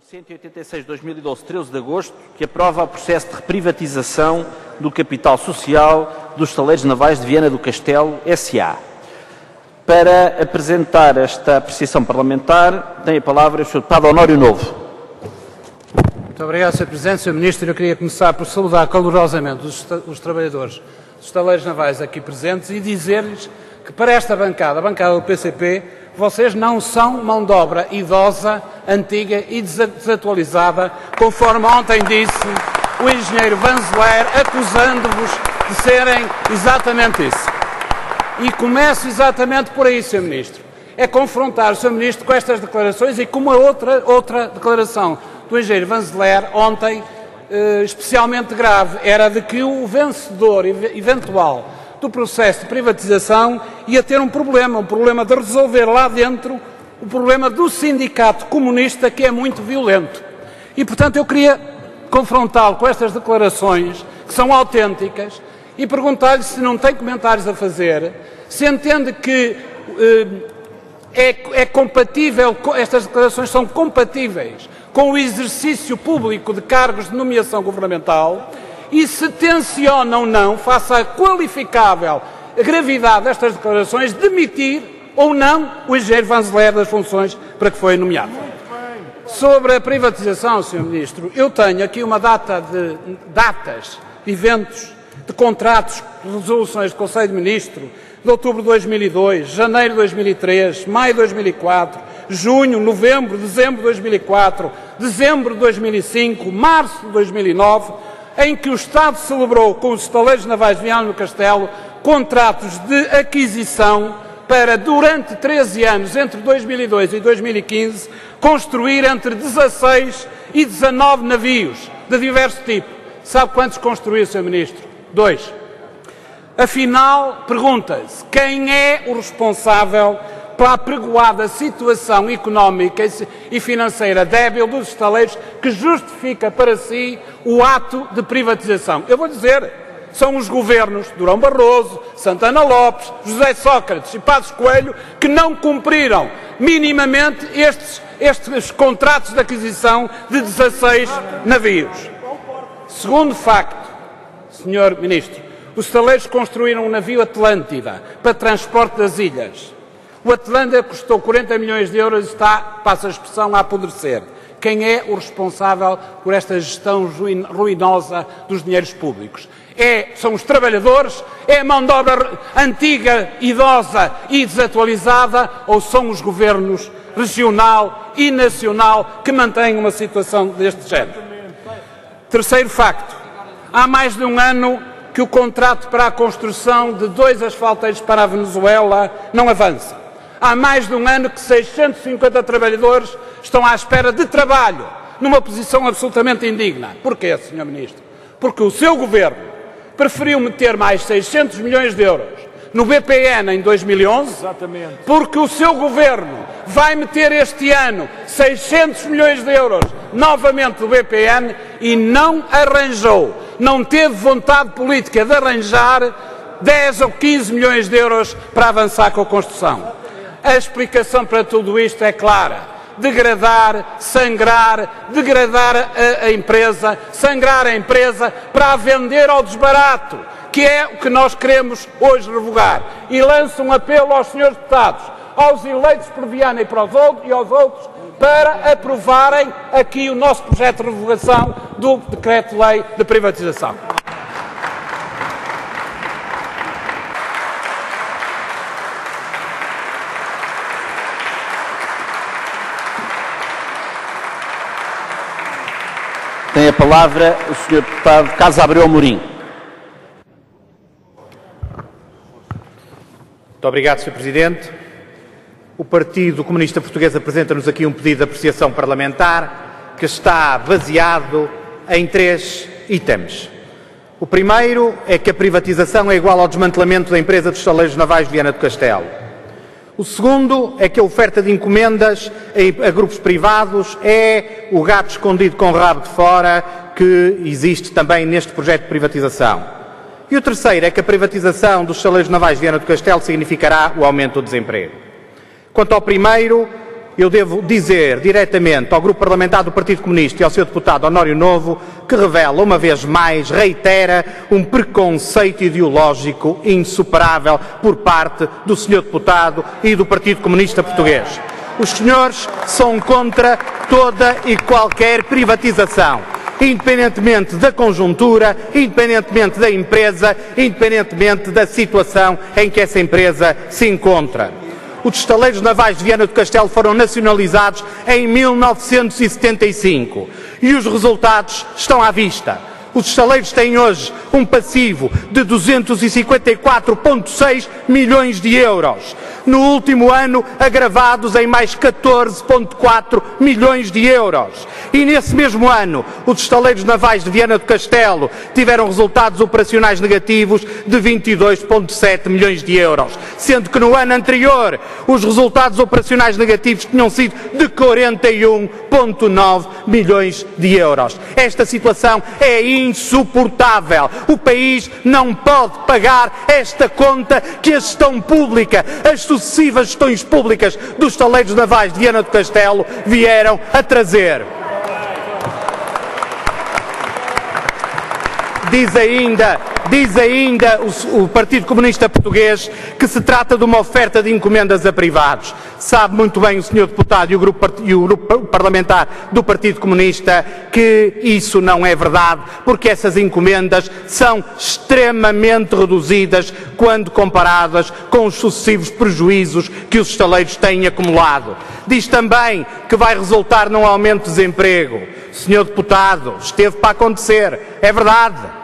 186/2012, 13 de agosto, que aprova o processo de reprivatização do capital social dos estaleiros navais de Viana do Castelo, S.A. Para apresentar esta apreciação parlamentar, tem a palavra o Sr. Deputado Honório Novo. Muito obrigado, Sr. Presidente. Sr. Ministro, eu queria começar por saudar calorosamente os trabalhadores dos estaleiros navais aqui presentes e dizer-lhes que para esta bancada, a bancada do PCP, vocês não são mão de obra idosa, antiga e desatualizada, conforme ontem disse o engenheiro Vanzeler, acusando-vos de serem exatamente isso. E começo exatamente por aí, Sr. Ministro. É confrontar o Sr. Ministro com estas declarações e com uma outra declaração do engenheiro Vanzeler ontem, especialmente grave, era de que o vencedor eventual do processo de privatização ia ter um problema de resolver lá dentro o problema do sindicato comunista, que é muito violento. E, portanto, eu queria confrontá-lo com estas declarações, que são autênticas, e perguntar-lhe se não tem comentários a fazer, se entende que é compatível, estas declarações são compatíveis com o exercício público de cargos de nomeação governamental, e se tenciona ou não, face à qualificável gravidade destas declarações, demitir ou não o engenheiro Vanzeler das funções para que foi nomeado. Sobre a privatização, Sr. Ministro, eu tenho aqui uma datas de eventos, de contratos, de resoluções do Conselho de Ministros, de outubro de 2002, janeiro de 2003, maio de 2004, junho, novembro, dezembro de 2004, dezembro de 2005, março de 2009, em que o Estado celebrou com os estaleiros navais de Viana do Castelo contratos de aquisição para, durante 13 anos, entre 2002 e 2015, construir entre 16 e 19 navios de diverso tipo. Sabe quantos construiu, Sr. Ministro? 2. Afinal, pergunta-se, quem é o responsável pela apregoada situação económica e financeira débil dos estaleiros que justifica para si o ato de privatização? Eu vou dizer, são os governos Durão Barroso, Santana Lopes, José Sócrates e Passos Coelho que não cumpriram minimamente estes contratos de aquisição de 16 navios. Segundo facto, Sr. Ministro, os estaleiros construíram um navio Atlântida para transporte das ilhas. O Atlântida custou 40 milhões de euros e está, passa a expressão, a apodrecer. Quem é o responsável por esta gestão ruinosa dos dinheiros públicos? São os trabalhadores? É a mão de obra antiga, idosa e desatualizada? Ou são os governos regional e nacional que mantêm uma situação deste género? Terceiro facto. Há mais de um ano que o contrato para a construção de 2 asfalteiros para a Venezuela não avança. Há mais de um ano que 650 trabalhadores estão à espera de trabalho, numa posição absolutamente indigna. Porquê, Sr. Ministro? Porque o seu governo preferiu meter mais 600 milhões de euros no BPN em 2011, exatamente, porque o seu governo vai meter este ano 600 milhões de euros novamente no BPN e não arranjou, não teve vontade política de arranjar 10 ou 15 milhões de euros para avançar com a construção. A explicação para tudo isto é clara. Degradar, sangrar, degradar a empresa, sangrar a empresa para a vender ao desbarato, que é o que nós queremos hoje revogar. E lanço um apelo aos senhores deputados, aos eleitos por Viana e aos outros, para aprovarem aqui o nosso projeto de revogação do decreto-lei de privatização. Tem a palavra o Sr. Deputado Carlos Abreu Amorim. Muito obrigado, Sr. Presidente. O Partido Comunista Português apresenta-nos aqui um pedido de apreciação parlamentar que está baseado em 3 itens. O primeiro é que a privatização é igual ao desmantelamento da empresa dos estaleiros navais de Viana do Castelo. O segundo é que a oferta de encomendas a grupos privados é o gato escondido com o rabo de fora que existe também neste projeto de privatização. E o terceiro é que a privatização dos estaleiros navais de Viana do Castelo significará o aumento do desemprego. Quanto ao primeiro, eu devo dizer diretamente ao Grupo Parlamentar do Partido Comunista e ao seu deputado Honório Novo que revela, uma vez mais, reitera um preconceito ideológico insuperável por parte do Sr. Deputado e do Partido Comunista Português. Os senhores são contra toda e qualquer privatização, independentemente da conjuntura, independentemente da empresa, independentemente da situação em que essa empresa se encontra. Os estaleiros navais de Viana do Castelo foram nacionalizados em 1975 e os resultados estão à vista. Os estaleiros têm hoje um passivo de 254,6 milhões de euros. No último ano, agravados em mais 14,4 milhões de euros. E nesse mesmo ano, os estaleiros navais de Viana do Castelo tiveram resultados operacionais negativos de 22,7 milhões de euros. Sendo que no ano anterior, os resultados operacionais negativos tinham sido de 41,9 milhões de euros. Esta situação é insuportável. O país não pode pagar esta conta que a gestão pública, as sucessivas gestões públicas dos estaleiros navais de Viana do Castelo vieram a trazer. Diz ainda o Partido Comunista Português que se trata de uma oferta de encomendas a privados. Sabe muito bem o Sr. Deputado e o Grupo Parlamentar do Partido Comunista que isso não é verdade, porque essas encomendas são extremamente reduzidas quando comparadas com os sucessivos prejuízos que os estaleiros têm acumulado. Diz também que vai resultar num aumento de desemprego. Sr. Deputado, esteve para acontecer, é verdade.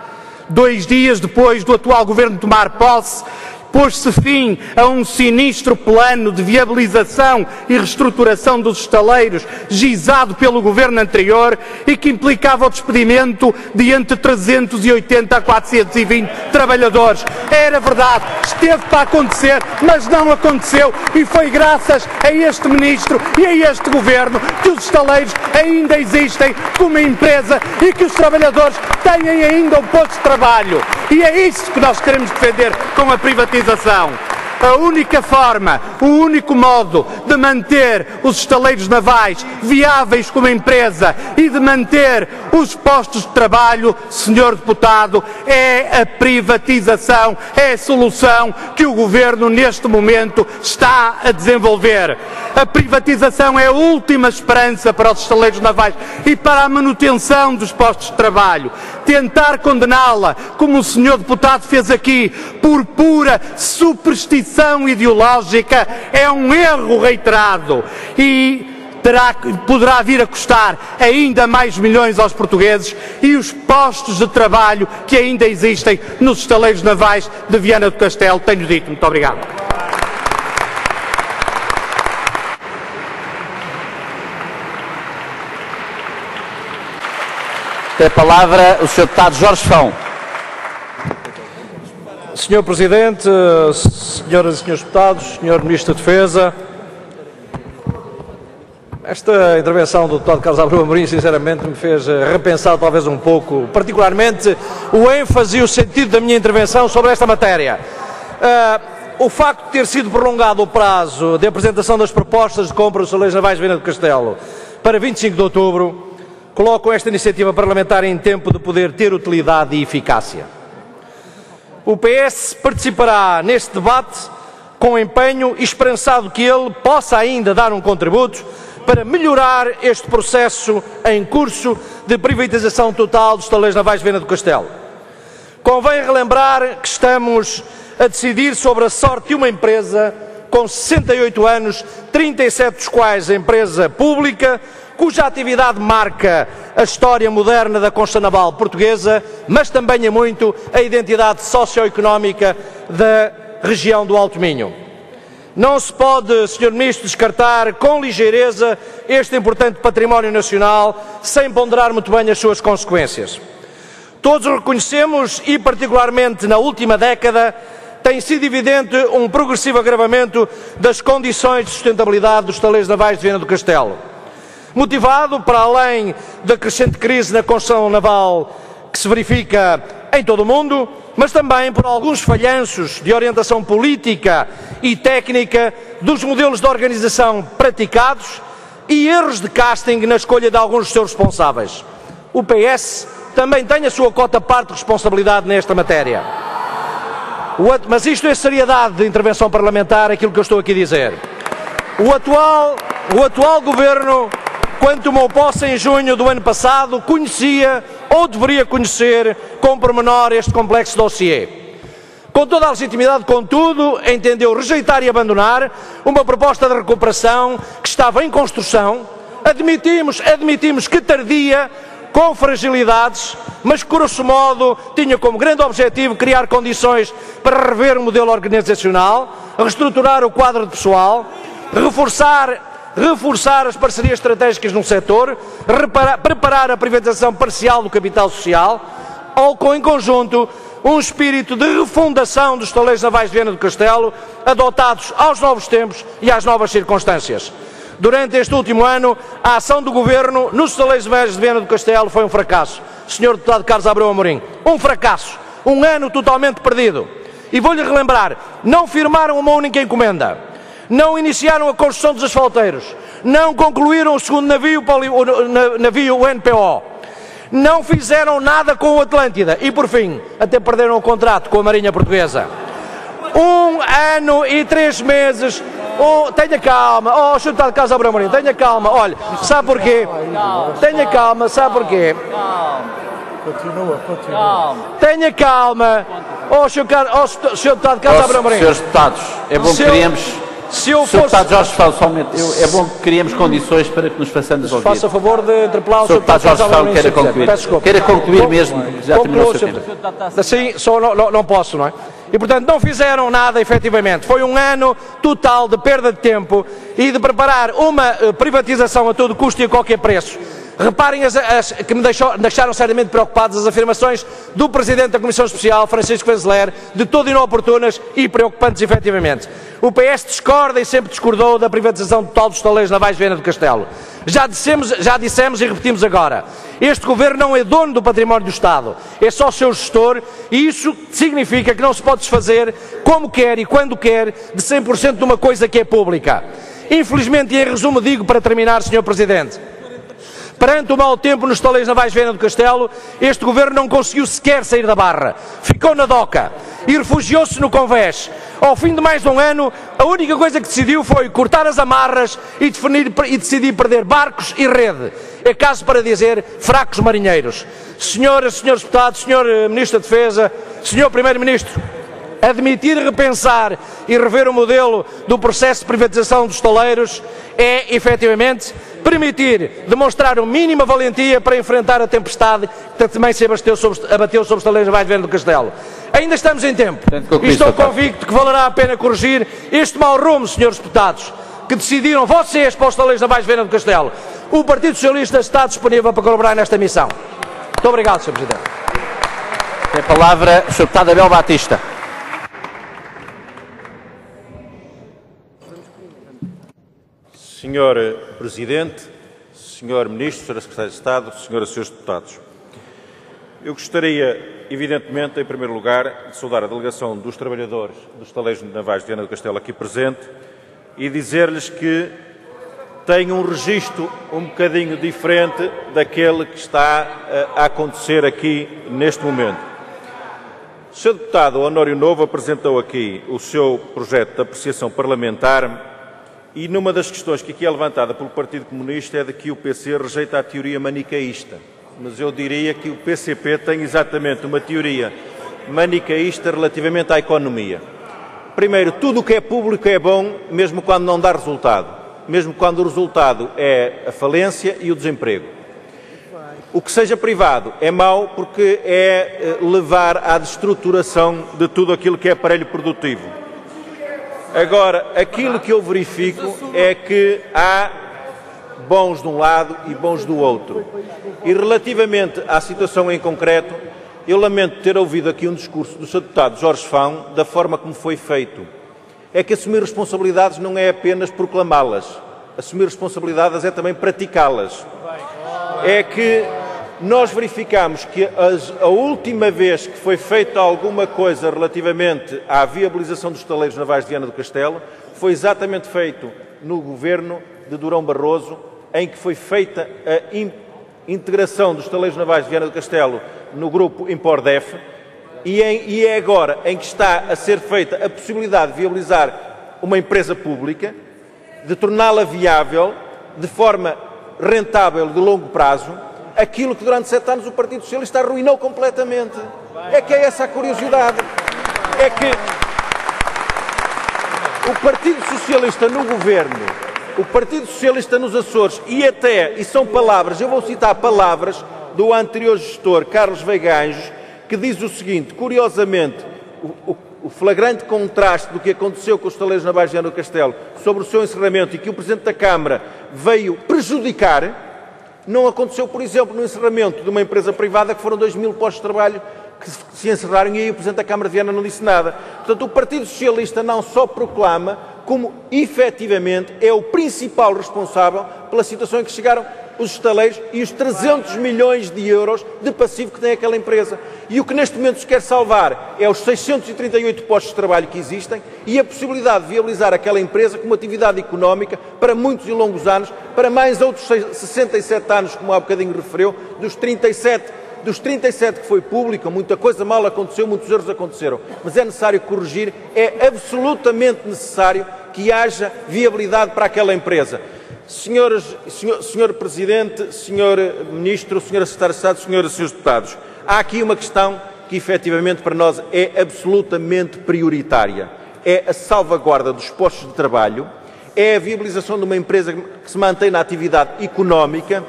2 dias depois do atual Governo tomar posse, pôs-se fim a um sinistro plano de viabilização e reestruturação dos estaleiros, gizado pelo Governo anterior e que implicava o despedimento de entre 380 a 420 trabalhadores. Era verdade, esteve para acontecer, mas não aconteceu e foi graças a este Ministro e a este Governo que os estaleiros ainda existem como empresa e que os trabalhadores têm ainda um posto de trabalho. E é isso que nós queremos defender com a privatização. A única forma, o único modo de manter os estaleiros navais viáveis como empresa e de manter os postos de trabalho, Sr. Deputado, é a privatização, é a solução que o Governo neste momento está a desenvolver. A privatização é a última esperança para os estaleiros navais e para a manutenção dos postos de trabalho. Tentar condená-la, como o Sr. Deputado fez aqui, por pura superstição ideológica, é um erro reiterado e poderá vir a custar ainda mais milhões aos portugueses e os postos de trabalho que ainda existem nos estaleiros navais de Viana do Castelo. Tenho dito. Muito obrigado. Tem a palavra o Sr. Deputado Jorge Fão. Sr. Presidente, Senhoras e Senhores Deputados, Sr. Ministro da Defesa, esta intervenção do Deputado Carlos Abreu Amorim, sinceramente, me fez repensar talvez um pouco, particularmente, o ênfase e o sentido da minha intervenção sobre esta matéria. O facto de ter sido prolongado o prazo de apresentação das propostas de compra dos estaleiros navais de Viana do Castelo para 25 de outubro, colocam esta iniciativa parlamentar em tempo de poder ter utilidade e eficácia. O PS participará neste debate com empenho e esperançado que ele possa ainda dar um contributo para melhorar este processo em curso de privatização total dos estaleiros navais de Viana do Castelo. Convém relembrar que estamos a decidir sobre a sorte de uma empresa com 68 anos, 37 dos quais empresa pública, cuja atividade marca a história moderna da construção naval portuguesa, mas também é muito a identidade socioeconómica da região do Alto Minho. Não se pode, Sr. Ministro, descartar com ligeireza este importante património nacional sem ponderar muito bem as suas consequências. Todos reconhecemos, e particularmente na última década, tem sido evidente um progressivo agravamento das condições de sustentabilidade dos estaleiros navais de Viana do Castelo, motivado, para além da crescente crise na construção naval que se verifica em todo o mundo, mas também por alguns falhanços de orientação política e técnica dos modelos de organização praticados e erros de casting na escolha de alguns dos seus responsáveis. O PS também tem a sua cota-parte de responsabilidade nesta matéria. Mas isto é seriedade de intervenção parlamentar, aquilo que eu estou aqui a dizer. O atual Governo, quando tomou posse em junho do ano passado, conhecia ou deveria conhecer com pormenor este complexo dossiê. Com toda a legitimidade, contudo, entendeu rejeitar e abandonar uma proposta de recuperação que estava em construção, admitimos que tardia, com fragilidades, mas que, grosso modo, tinha como grande objetivo criar condições para rever o modelo organizacional, reestruturar o quadro de pessoal, reforçar as parcerias estratégicas no setor, preparar a privatização parcial do capital social, ou com, em conjunto, um espírito de refundação dos estaleiros navais de Viana do Castelo, adotados aos novos tempos e às novas circunstâncias. Durante este último ano, a ação do Governo nos estaleiros navais de Viana do Castelo foi um fracasso. Sr. Deputado Carlos Abreu Amorim, um fracasso, um ano totalmente perdido. E vou-lhe relembrar, não firmaram uma única encomenda, não iniciaram a construção dos asfalteiros, não concluíram o segundo navio, o NPO, não fizeram nada com o Atlântida e, por fim, até perderam o contrato com a Marinha Portuguesa. 1 ano e 3 meses. Tenha calma, Sr. Deputado Carlos Abreu Amorim, tenha calma, olha, sabe porquê? Tenha calma, sabe porquê? Continua. Tenha calma, Sr. Deputado Carlos Abreu Amorim. Senhores deputados, é bom que queríamos... Sr. Deputado Jorge Falo, somente, é bom que criemos condições para que nos façamos ouvir. Faça a favor de interpelar o Sr. Deputado Jorge Falo, queira concluir. Queira concluir mesmo, porque já terminou o seu tempo. Assim, só não posso, não é? E, portanto, não fizeram nada, efetivamente. Foi um ano total de perda de tempo e de preparar uma privatização a todo custo e a qualquer preço. Reparem que me deixaram seriamente preocupados as afirmações do Presidente da Comissão Especial, Francisco Vanzeler, de todo inoportunas e preocupantes, efetivamente. O PS discorda e sempre discordou da privatização total dos estaleiros navais de Viana do Castelo. Já dissemos e repetimos agora. Este Governo não é dono do património do Estado, é só seu gestor e isso significa que não se pode desfazer como quer e quando quer de 100% de uma coisa que é pública. Infelizmente, e em resumo digo para terminar, Sr. Presidente, perante o mau tempo nos estaleiros navais de Viana do Castelo, este Governo não conseguiu sequer sair da barra. Ficou na doca e refugiou-se no convés. Ao fim de mais de um ano, a única coisa que decidiu foi cortar as amarras e decidir perder barcos e rede. É caso para dizer fracos marinheiros. Senhoras e senhores deputados, Sr. Ministro da Defesa, Sr. Primeiro-Ministro, admitir, repensar e rever o modelo do processo de privatização dos estaleiros é, efetivamente, permitir demonstrar uma mínima valentia para enfrentar a tempestade que também se abateu sobre os estaleiros navais de Viana do Castelo. Ainda estamos em tempo e estou convicto que valerá a pena corrigir este mau rumo, senhores deputados, que decidiram vocês para os estaleiros navais de Viana do Castelo. O Partido Socialista está disponível para colaborar nesta missão. Muito obrigado, Sr. Presidente. Tem a palavra o Sr. Deputado Abel Batista. Senhor Presidente, Senhor Ministro, Sra. Secretária de Estado, Senhoras e Senhores Deputados, eu gostaria, evidentemente, em primeiro lugar, de saudar a delegação dos trabalhadores dos estaleiros navais de Viana do Castelo aqui presente e dizer-lhes que tem um registro um bocadinho diferente daquele que está a acontecer aqui neste momento. O Sr. Deputado Honório Novo apresentou aqui o seu projeto de apreciação parlamentar e numa das questões que aqui é levantada pelo Partido Comunista é de que o PC rejeita a teoria manicaísta. Mas eu diria que o PCP tem exatamente uma teoria manicaísta relativamente à economia. Primeiro, tudo o que é público é bom, mesmo quando não dá resultado. Mesmo quando o resultado é a falência e o desemprego. O que seja privado é mau porque é levar à destruturação de tudo aquilo que é aparelho produtivo. Agora, aquilo que eu verifico é que há bons de um lado e bons do outro. E relativamente à situação em concreto, eu lamento ter ouvido aqui um discurso do Sr. Deputado Jorge Fão da forma como foi feito. É que assumir responsabilidades não é apenas proclamá-las. Assumir responsabilidades é também praticá-las. É que nós verificamos que a última vez que foi feita alguma coisa relativamente à viabilização dos estaleiros navais de Viana do Castelo foi exatamente feito no governo de Durão Barroso, em que foi feita a integração dos estaleiros navais de Viana do Castelo no grupo Impordef, e é agora em que está a ser feita a possibilidade de viabilizar uma empresa pública, de torná-la viável, de forma rentável de longo prazo, aquilo que durante 7 anos o Partido Socialista arruinou completamente. É que é essa a curiosidade. É que o Partido Socialista no governo, o Partido Socialista nos Açores, e são palavras, eu vou citar palavras do anterior gestor, Carlos Veiga Anjos, que diz o seguinte: curiosamente, o flagrante contraste do que aconteceu com os estaleiros navais de Viana do Castelo sobre o seu encerramento e que o Presidente da Câmara veio prejudicar, não aconteceu, por exemplo, no encerramento de uma empresa privada, que foram 2.000 postos de trabalho que se encerraram, e aí o Presidente da Câmara de Viana não disse nada. Portanto, o Partido Socialista não só proclama, como efetivamente é o principal responsável pela situação em que chegaram os estaleiros e os 300 milhões de euros de passivo que tem aquela empresa. E o que neste momento se quer salvar é os 638 postos de trabalho que existem e a possibilidade de viabilizar aquela empresa como atividade económica para muitos e longos anos, para mais outros 67 anos, como há bocadinho referiu, dos 37 que foi pública, muita coisa mal aconteceu, muitos erros aconteceram, mas é necessário corrigir, é absolutamente necessário que haja viabilidade para aquela empresa. Senhor Presidente, Senhor Ministro, Senhora Secretária de Estado, Senhoras e Senhores Deputados, há aqui uma questão que efetivamente para nós é absolutamente prioritária. É a salvaguarda dos postos de trabalho, é a viabilização de uma empresa que se mantém na atividade económica,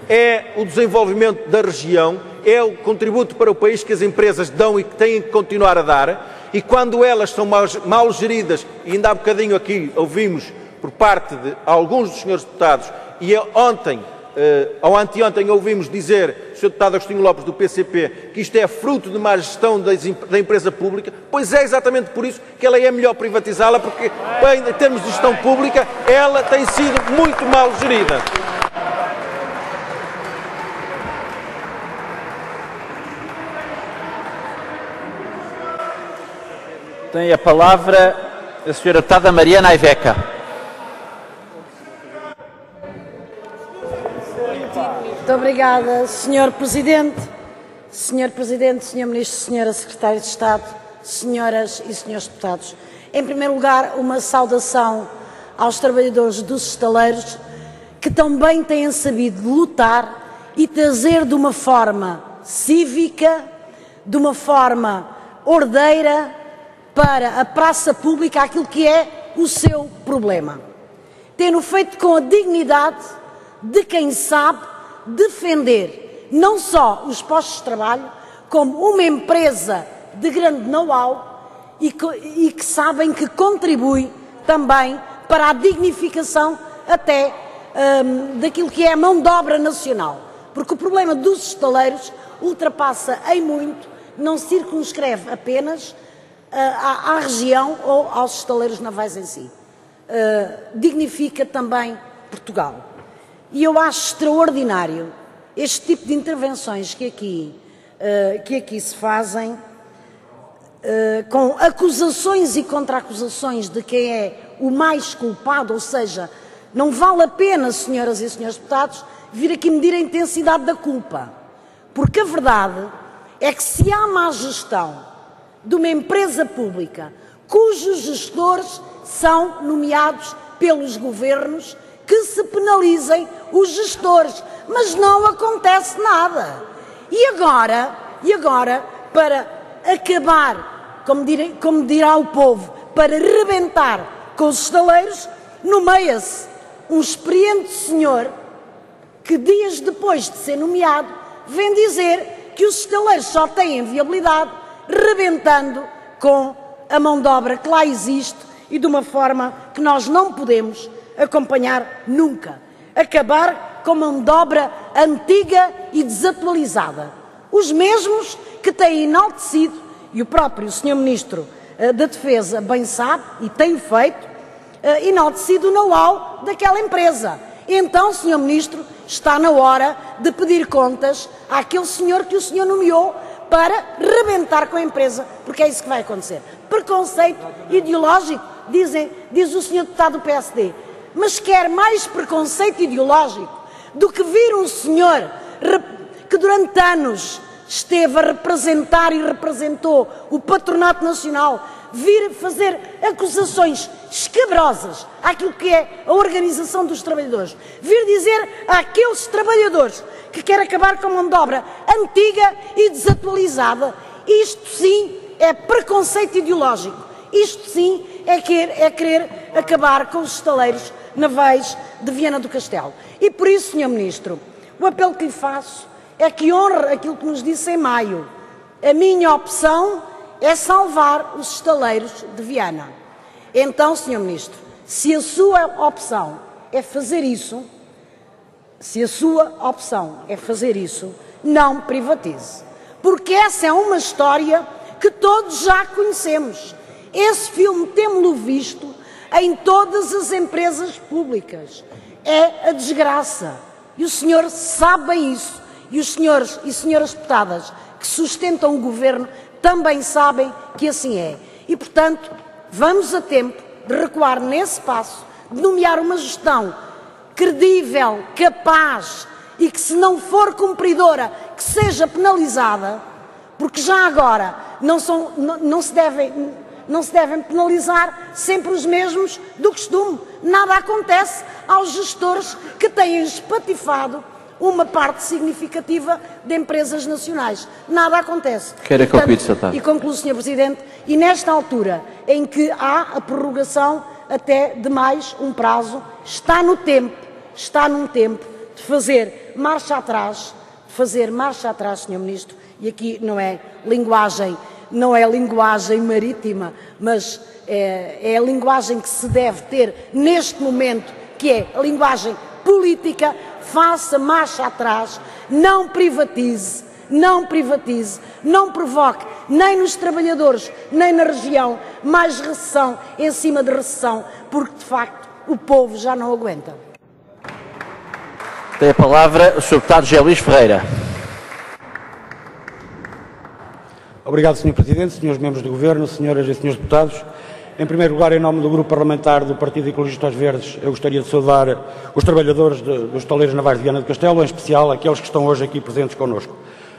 é o desenvolvimento da região, é o contributo para o país que as empresas dão e que têm que continuar a dar, e quando elas são mal geridas, e ainda há bocadinho aqui ouvimos por parte de alguns dos senhores deputados, e ontem, ou anteontem, ouvimos dizer, o Sr. Deputado Agostinho Lopes do PCP, que isto é fruto de má gestão da empresa pública, pois é exatamente por isso que ela é melhor privatizá-la, porque em termos de gestão pública, ela tem sido muito mal gerida. Tem a palavra a senhora deputada Mariana Aiveca. Muito obrigada, Sr. Presidente. Sr. Presidente, Sr. Ministro, Sra. Secretária de Estado, Senhoras e Senhores Deputados. Em primeiro lugar, uma saudação aos trabalhadores dos estaleiros que também têm sabido lutar e trazer de uma forma cívica, de uma forma ordeira, para a praça pública aquilo que é o seu problema. Tendo feito com a dignidade de quem sabe defender não só os postos de trabalho, como uma empresa de grande know-how e que sabem que contribui também para a dignificação até daquilo que é a mão de obra nacional. Porque o problema dos estaleiros ultrapassa em muito, não circunscreve apenas à região ou aos estaleiros navais em si. Dignifica também Portugal. E eu acho extraordinário este tipo de intervenções que aqui se fazem, com acusações e contra-acusações de quem é o mais culpado, ou seja, não vale a pena, senhoras e senhores deputados, vir aqui medir a intensidade da culpa. Porque a verdade é que se há má gestão de uma empresa pública cujos gestores são nomeados pelos governos, que se penalizem os gestores, mas não acontece nada. E agora, para acabar, como dirá o povo, para rebentar com os estaleiros, nomeia-se um experiente senhor que dias depois de ser nomeado vem dizer que os estaleiros só têm viabilidade rebentando com a mão de obra que lá existe e de uma forma que nós não podemos acompanhar nunca. Acabar com mão de obra antiga e desatualizada. Os mesmos que têm enaltecido, e o próprio Sr. Ministro da Defesa bem sabe, e tem feito, enaltecido o know-how daquela empresa. Então, Sr. Ministro, está na hora de pedir contas àquele senhor que o senhor nomeou para rebentar com a empresa, porque é isso que vai acontecer. Preconceito ideológico, diz o senhor deputado do PSD. Mas quer mais preconceito ideológico do que vir um senhor que durante anos esteve a representar e representou o Patronato Nacional, vir fazer acusações escabrosas àquilo que é a organização dos trabalhadores, vir dizer àqueles trabalhadores que quer acabar com a mão de obra antiga e desatualizada. Isto sim é preconceito ideológico. Isto sim é querer acabar com os estaleiros navais de Viana do Castelo. E por isso, Sr. Ministro, o apelo que lhe faço é que honre aquilo que nos disse em maio. A minha opção é salvar os estaleiros de Viana. Então, Sr. Ministro, se a sua opção é fazer isso, não privatize. Porque essa é uma história que todos já conhecemos. Esse filme temos-lo visto em todas as empresas públicas. É a desgraça. E o senhor sabe bem isso. E os senhores e senhoras deputadas que sustentam o governo também sabem que assim é. E, portanto, vamos a tempo de recuar nesse passo, de nomear uma gestão credível, capaz e que, se não for cumpridora, que seja penalizada, porque já agora não se devem penalizar sempre os mesmos do costume. Nada acontece aos gestores que têm espatifado uma parte significativa de empresas nacionais. Nada acontece. E concluo, Sr. Presidente, e nesta altura em que há a prorrogação até de mais um prazo, está num tempo de fazer marcha atrás, Sr. Ministro, e aqui não é linguagem marítima, mas é a linguagem que se deve ter neste momento, que é a linguagem política. Faça marcha atrás, não privatize, não provoque nem nos trabalhadores, nem na região, mais recessão em cima de recessão, porque de facto o povo já não aguenta. Tem a palavra o Sr. Deputado José Luís Ferreira. Obrigado, Sr. Presidente, Srs. Membros do Governo, Senhoras e Srs. Deputados. Em primeiro lugar, em nome do Grupo Parlamentar do Partido Ecologistas Verdes, eu gostaria de saudar os trabalhadores dos estaleiros navais de Viana do Castelo, em especial aqueles que estão hoje aqui presentes connosco.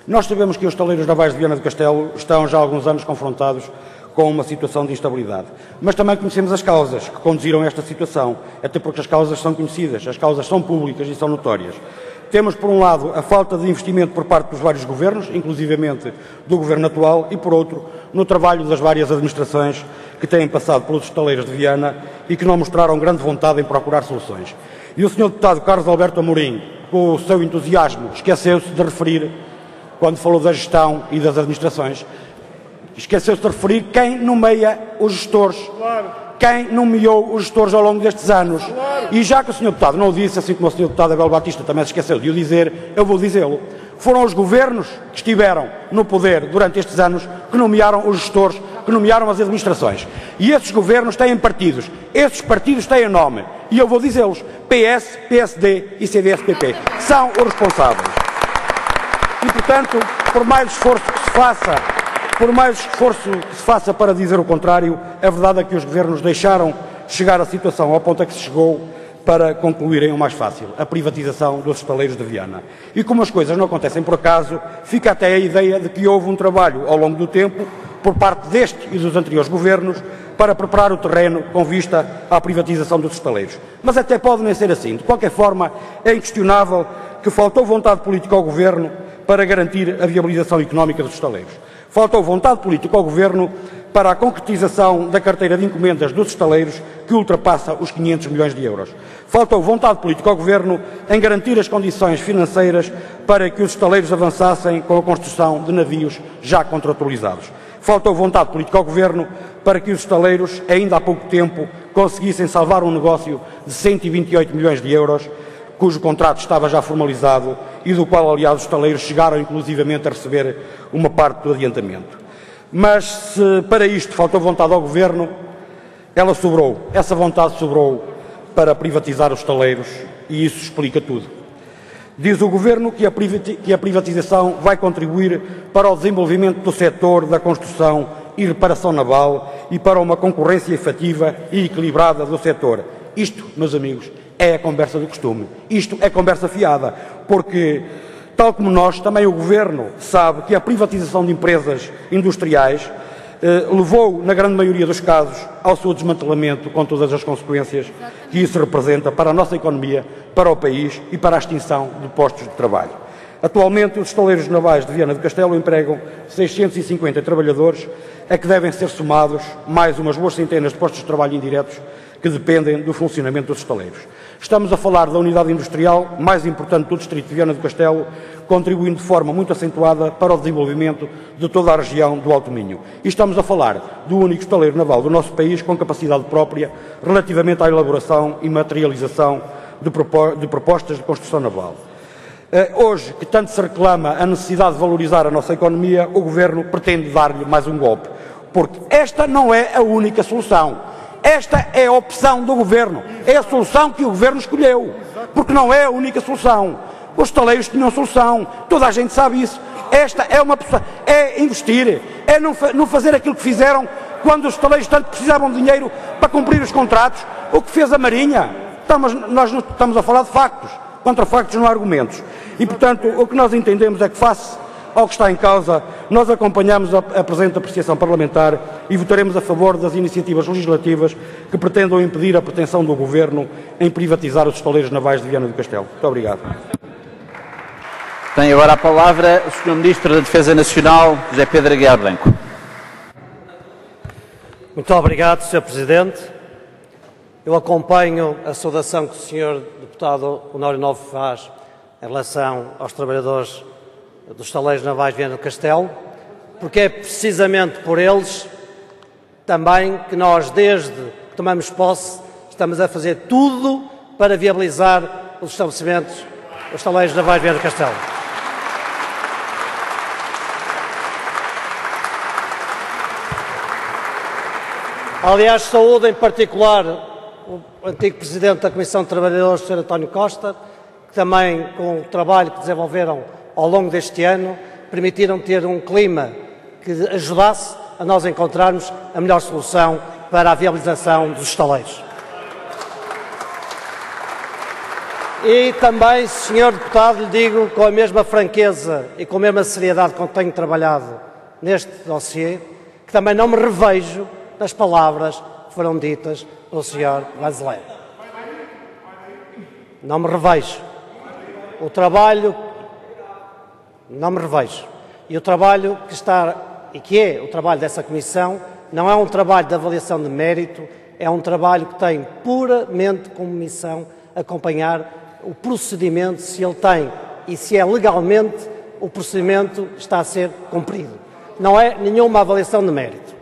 Nós sabemos que os estaleiros navais de Viana do Castelo estão já há alguns anos confrontados com uma situação de instabilidade. Mas também conhecemos as causas que conduziram a esta situação, até porque as causas são conhecidas, as causas são públicas e são notórias. Temos, por um lado, a falta de investimento por parte dos vários governos, inclusivamente do governo atual, e, por outro, no trabalho das várias administrações que têm passado pelos estaleiros de Viana e que não mostraram grande vontade em procurar soluções. E o Sr. Deputado Carlos Alberto Amorim, com o seu entusiasmo, esqueceu-se de referir, quando falou da gestão e das administrações, esqueceu-se de referir quem nomeia os gestores. Quem nomeou os gestores ao longo destes anos. E já que o Sr. Deputado não o disse, assim como o Sr. Deputado Abel Batista também se esqueceu de o dizer, eu vou dizê-lo. Foram os governos que estiveram no poder durante estes anos que nomearam os gestores, que nomearam as administrações. E esses governos têm partidos. Esses partidos têm nome. E eu vou dizê-los. PS, PSD e CDS-PP. São os responsáveis. E, portanto, por mais esforço que se faça para dizer o contrário, a verdade é que os governos deixaram chegar a situação ao ponto a que se chegou para concluírem o mais fácil, a privatização dos estaleiros de Viana. E como as coisas não acontecem por acaso, fica até a ideia de que houve um trabalho ao longo do tempo, por parte deste e dos anteriores governos, para preparar o terreno com vista à privatização dos estaleiros. Mas até pode nem ser assim. De qualquer forma, é inquestionável que faltou vontade política ao governo para garantir a viabilização económica dos estaleiros. Faltou vontade política ao Governo para a concretização da carteira de encomendas dos estaleiros, que ultrapassa os 500 milhões de euros. Faltou vontade política ao Governo em garantir as condições financeiras para que os estaleiros avançassem com a construção de navios já contratualizados. Faltou vontade política ao Governo para que os estaleiros, ainda há pouco tempo, conseguissem salvar um negócio de 128 milhões de euros, cujo contrato estava já formalizado e do qual, aliás, os estaleiros chegaram inclusivamente a receber uma parte do adiantamento. Mas se para isto faltou vontade ao Governo, essa vontade sobrou para privatizar os estaleiros, e isso explica tudo. Diz o Governo que a privatização vai contribuir para o desenvolvimento do setor da construção e reparação naval e para uma concorrência efetiva e equilibrada do setor. Isto, meus amigos, é a conversa do costume. Isto é conversa fiada, porque, tal como nós, também o Governo sabe que a privatização de empresas industriais levou, na grande maioria dos casos, ao seu desmantelamento, com todas as consequências que isso representa para a nossa economia, para o país e para a extinção de postos de trabalho. Atualmente, os estaleiros navais de Viana do Castelo empregam 650 trabalhadores, a que devem ser somados mais umas boas centenas de postos de trabalho indiretos que dependem do funcionamento dos estaleiros. Estamos a falar da unidade industrial mais importante do distrito de Viana do Castelo, contribuindo de forma muito acentuada para o desenvolvimento de toda a região do Alto Minho. E estamos a falar do único estaleiro naval do nosso país com capacidade própria relativamente à elaboração e materialização de propostas de construção naval. Hoje, que tanto se reclama a necessidade de valorizar a nossa economia, o Governo pretende dar-lhe mais um golpe, porque esta não é a única solução. Esta é a opção do Governo, é a solução que o Governo escolheu, porque não é a única solução. Os estaleiros tinham solução, toda a gente sabe isso. Esta é uma opção, é investir, é não fazer aquilo que fizeram quando os estaleiros tanto precisavam de dinheiro para cumprir os contratos, o que fez a Marinha. Nós não estamos a falar de factos, contra factos não há argumentos. E, portanto, o que nós entendemos é que, face ao que está em causa, nós acompanhamos a presente apreciação parlamentar e votaremos a favor das iniciativas legislativas que pretendam impedir a pretensão do Governo em privatizar os estaleiros navais de Viana do Castelo. Muito obrigado. Tem agora a palavra o Sr. Ministro da Defesa Nacional, José Pedro Aguiar Branco. Muito obrigado, Sr. Presidente. Eu acompanho a saudação que o Sr. Deputado Honório Novo faz em relação aos trabalhadores dos estaleiros navais de Viana do Castelo, porque é precisamente por eles também que nós, desde que tomamos posse, estamos a fazer tudo para viabilizar os estabelecimentos, os estaleiros navais de Viana do Castelo. Aliás, saúdo em particular o antigo Presidente da Comissão de Trabalhadores, Sr. António Costa, que também, com o trabalho que desenvolveram ao longo deste ano, permitiram ter um clima que ajudasse a nós encontrarmos a melhor solução para a viabilização dos estaleiros. E também, Sr. Deputado, lhe digo com a mesma franqueza e com a mesma seriedade com que tenho trabalhado neste dossiê, que também não me revejo nas palavras que foram ditas pelo Sr. Vanzeler. Não me revejo. O trabalho... Não me revejo. E o trabalho que está, e que é o trabalho dessa Comissão, não é um trabalho de avaliação de mérito, é um trabalho que tem puramente como missão acompanhar o procedimento, se ele tem e se é legalmente o procedimento está a ser cumprido. Não é nenhuma avaliação de mérito.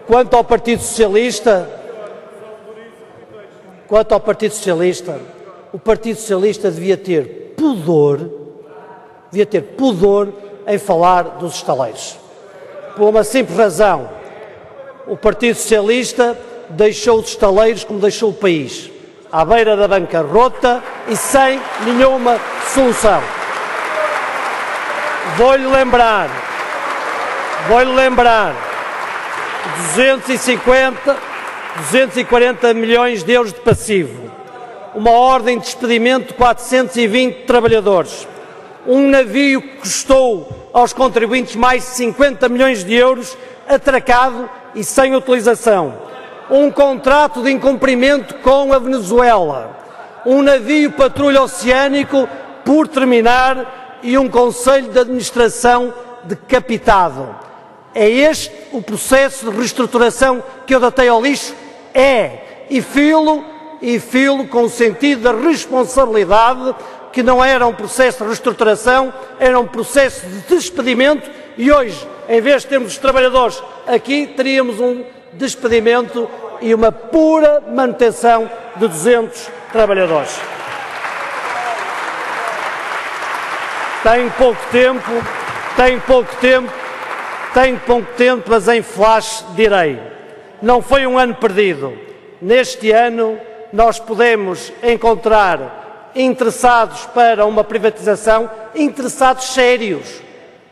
Quanto ao Partido Socialista, o Partido Socialista devia ter pudor em falar dos estaleiros. Por uma simples razão, o Partido Socialista deixou os estaleiros como deixou o país, à beira da bancarrota e sem nenhuma solução. Vou-lhe lembrar 240 milhões de euros de passivo, uma ordem de despedimento de 420 trabalhadores, um navio que custou aos contribuintes mais de 50 milhões de euros, atracado e sem utilização, um contrato de incumprimento com a Venezuela, um navio patrulha oceânico por terminar e um conselho de administração decapitado. É este o processo de reestruturação que eu datei ao lixo? É. E filo com o sentido da responsabilidade, que não era um processo de reestruturação, era um processo de despedimento, e hoje, em vez de termos os trabalhadores aqui, teríamos um despedimento e uma pura manutenção de 200 trabalhadores. Tenho pouco tempo, mas em flash direi. Não foi um ano perdido. Neste ano nós podemos encontrar interessados para uma privatização, interessados sérios,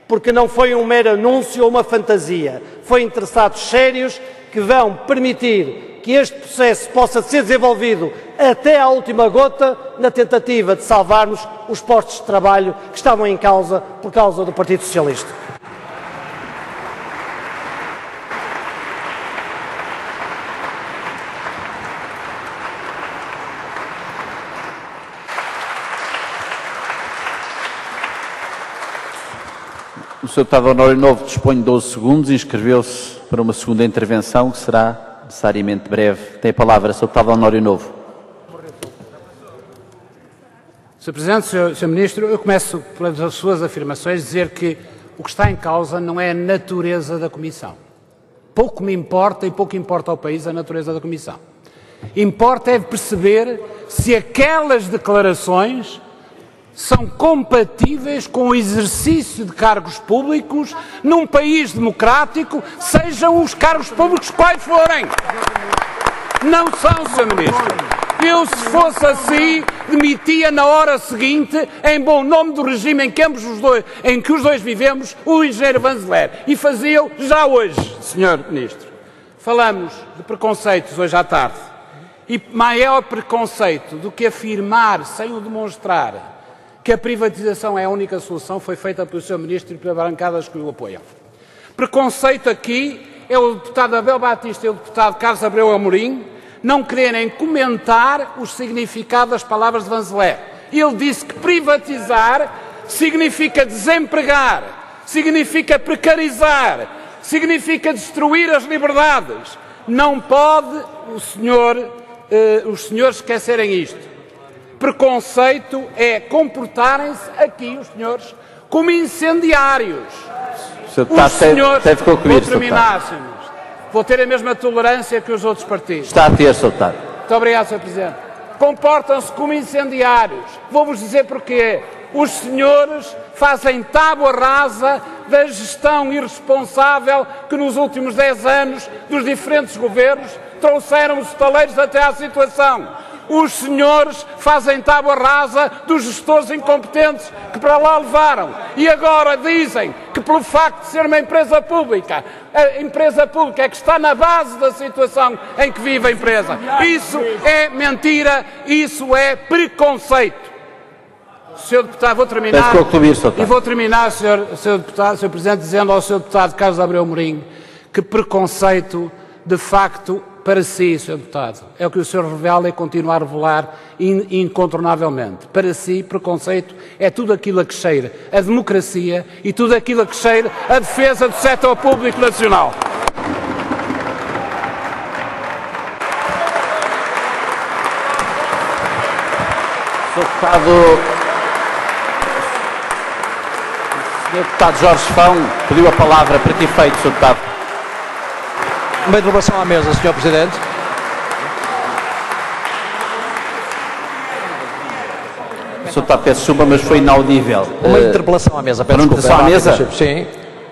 porque não foi um mero anúncio ou uma fantasia, foi interessados sérios que vão permitir que este processo possa ser desenvolvido até à última gota, na tentativa de salvarmos os postos de trabalho que estavam em causa por causa do Partido Socialista. O Sr. Deputado Honório Novo dispõe de 12 segundos e inscreveu-se para uma segunda intervenção, que será necessariamente breve. Tem a palavra, Sr. Deputado Honório Novo. Sr. Presidente, Sr. Ministro, eu começo pelas suas afirmações dizer que o que está em causa não é a natureza da Comissão. Pouco me importa e pouco importa ao país a natureza da Comissão. Importa é perceber se aquelas declarações são compatíveis com o exercício de cargos públicos num país democrático, sejam os cargos públicos quais forem. Não são, Sr. Ministro. Eu, se fosse assim, demitia na hora seguinte, em bom nome do regime em que os dois vivemos, o engenheiro Vanzeler. E fazia-o já hoje, Sr. Ministro. Falamos de preconceitos hoje à tarde. E maior preconceito do que afirmar, sem o demonstrar, que a privatização é a única solução, foi feita pelo Sr. Ministro e pelas bancadas que o apoiam. Preconceito aqui é o deputado Abel Batista e o deputado Carlos Abreu Amorim não quererem comentar o significado das palavras de Vanzeler. Ele disse que privatizar significa desempregar, significa precarizar, significa destruir as liberdades. Não pode os senhores esquecerem isto. Preconceito é comportarem-se aqui, os senhores, como incendiários. Os senhores, deve concluir, vou terminar, senhores. Vou ter a mesma tolerância que os outros partidos. Está a ter, Sr. Deputado. Muito obrigado, Sr. Presidente. Comportam-se como incendiários. Vou-vos dizer porquê. Os senhores fazem tábua rasa da gestão irresponsável que nos últimos 10 anos dos diferentes governos trouxeram os estaleiros até à situação. Os senhores fazem tábua rasa dos gestores incompetentes que para lá levaram. E agora dizem que pelo facto de ser uma empresa pública, a empresa pública é que está na base da situação em que vive a empresa. Isso é mentira, isso é preconceito. Sr. Deputado, vou terminar. E vou terminar, Sr. Presidente, dizendo ao Sr. Deputado Carlos Abreu Amorim que preconceito, de facto, para si, Sr. Deputado, é o que o senhor revela e continua a revelar incontornavelmente. Para si, preconceito é tudo aquilo a que cheira a democracia e tudo aquilo a que cheira a defesa do setor público nacional. O Sr. Deputado Jorge Fão pediu a palavra para que efeito, Sr. Deputado. Uma interpelação à mesa, Sr. Presidente. Sr. Deputado, peço desculpa, mas foi inaudível. Uma interpelação à mesa. Uma interpelação à mesa? Sim.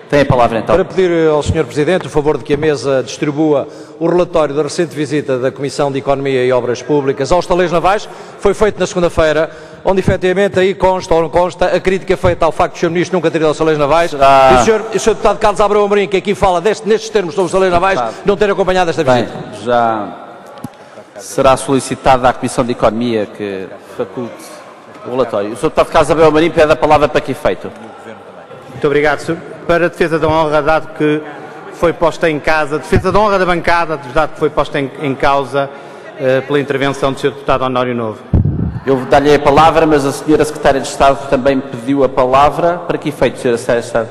Tem a palavra, então. Para pedir ao Sr. Presidente o favor de que a mesa distribua o relatório da recente visita da Comissão de Economia e Obras Públicas aos estaleiros navais. Foi feito na segunda-feira, onde efetivamente aí consta ou não consta a crítica feita ao facto de o Sr. Ministro nunca ter ido aos estaleiros navais e o Sr. Deputado Carlos Abreu Amorim, que aqui fala nestes termos sobre os estaleiros navais, não ter acompanhado esta visita. Bem, já será solicitada à Comissão de Economia que faculte o relatório. O Sr. Deputado Carlos Abreu Amorim pede a palavra para que efeito. Muito obrigado, Sr. Para a defesa da honra, dado que foi posta em causa, defesa da honra da bancada, dado que foi posta em causa pela intervenção do Sr. Deputado Honório Novo. Eu vou dar-lhe a palavra, mas a Sra. Secretária de Estado também pediu a palavra. Para que efeito, Sra. Secretária de Estado?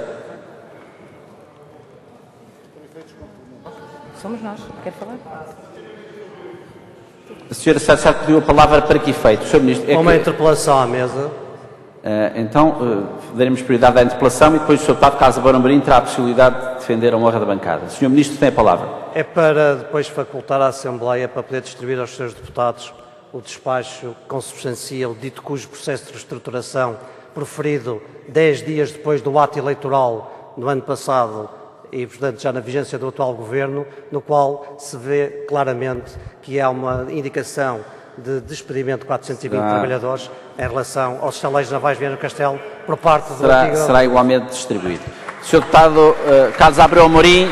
Somos nós. Quer falar? A Sra. Secretária de Estado pediu a palavra para que efeito? Sr. Ministro, uma interpelação à mesa. Daremos prioridade à interpelação e depois o Sr. Deputado Carlos Abreu Amorim terá a possibilidade de defender a honra da bancada. Sr. Ministro, tem a palavra. É para depois facultar à Assembleia para poder distribuir aos seus deputados o despacho que consubstancia o dito cujo processo de reestruturação proferido 10 dias depois do ato eleitoral no ano passado e, portanto, já na vigência do atual Governo, no qual se vê claramente que há uma indicação de despedimento de 420 trabalhadores em relação aos estaleiros navais de Viana do Castelo por parte do antigo... Será igualmente distribuído. Sr. Deputado Carlos Abreu Amorim.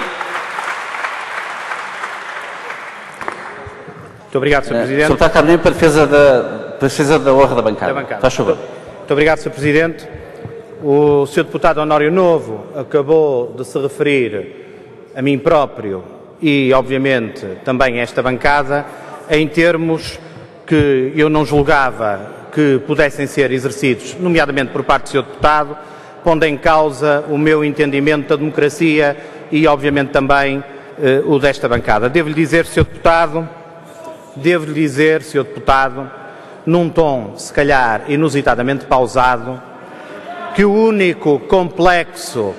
Muito obrigado, Sr. Presidente. Sr. Deputado Carlos, para a defesa da honra da bancada. Faz favor. Muito obrigado, Sr. Presidente. O Sr. Deputado Honório Novo acabou de se referir a mim próprio e, obviamente, também a esta bancada, em termos que eu não julgava que pudessem ser exercidos, nomeadamente por parte do Sr. Deputado, pondo em causa o meu entendimento da democracia e, obviamente, também o desta bancada. Devo-lhe dizer, Sr. Deputado, num tom, se calhar, inusitadamente pausado, que o único complexo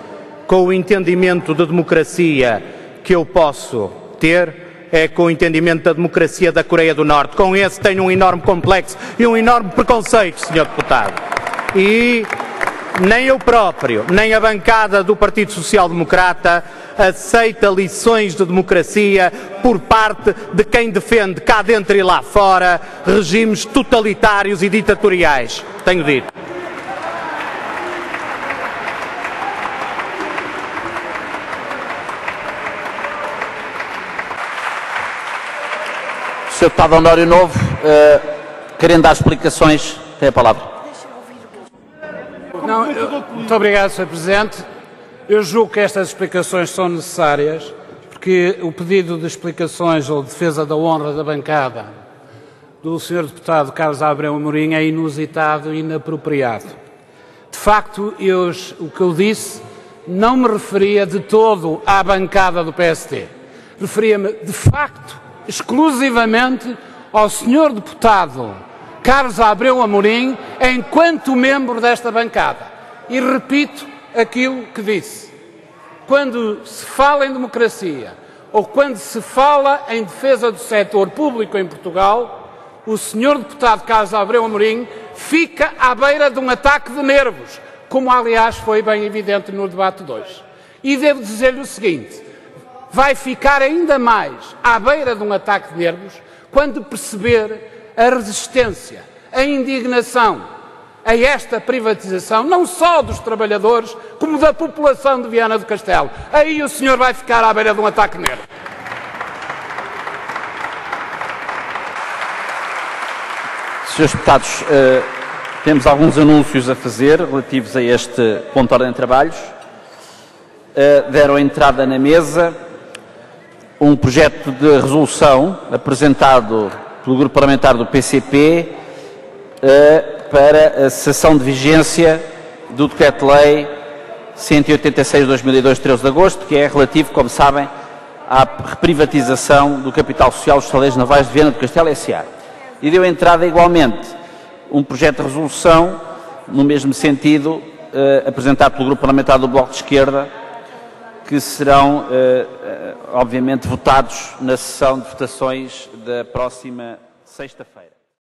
com o entendimento da democracia que eu posso ter é com o entendimento da democracia da Coreia do Norte. Com esse tenho um enorme complexo e um enorme preconceito, Sr. Deputado. E nem eu próprio, nem a bancada do Partido Social Democrata aceita lições de democracia por parte de quem defende cá dentro e lá fora regimes totalitários e ditatoriais. Tenho dito. Sr. Deputado Honório Novo, querendo dar explicações, tem a palavra. Muito obrigado, Sr. Presidente. Eu julgo que estas explicações são necessárias, porque o pedido de explicações ou de defesa da honra da bancada do Sr. Deputado Carlos Abreu Amorim é inusitado e inapropriado. De facto, o que eu disse não me referia de todo à bancada do PST. Referia-me, de facto, exclusivamente ao Sr. Deputado Carlos Abreu Amorim, enquanto membro desta bancada. E repito aquilo que disse. Quando se fala em democracia ou quando se fala em defesa do setor público em Portugal, o Sr. Deputado Carlos Abreu Amorim fica à beira de um ataque de nervos, como aliás foi bem evidente no debate 2. E devo dizer-lhe o seguinte, vai ficar ainda mais à beira de um ataque de nervos quando perceber a resistência, a indignação a esta privatização, não só dos trabalhadores, como da população de Viana do Castelo. Aí o senhor vai ficar à beira de um ataque de nervos. Senhores deputados, temos alguns anúncios a fazer relativos a este ponto de ordem de trabalhos. Deram entrada na mesa um projeto de resolução apresentado pelo Grupo Parlamentar do PCP para a cessação de vigência do Decreto-Lei 186/2002, 13 de agosto, que é relativo, como sabem, à reprivatização do capital social dos estaleiros navais de Viana do Castelo S.A. E deu entrada igualmente um projeto de resolução no mesmo sentido, apresentado pelo Grupo Parlamentar do Bloco de Esquerda, que serão, obviamente, votados na sessão de votações da próxima sexta-feira.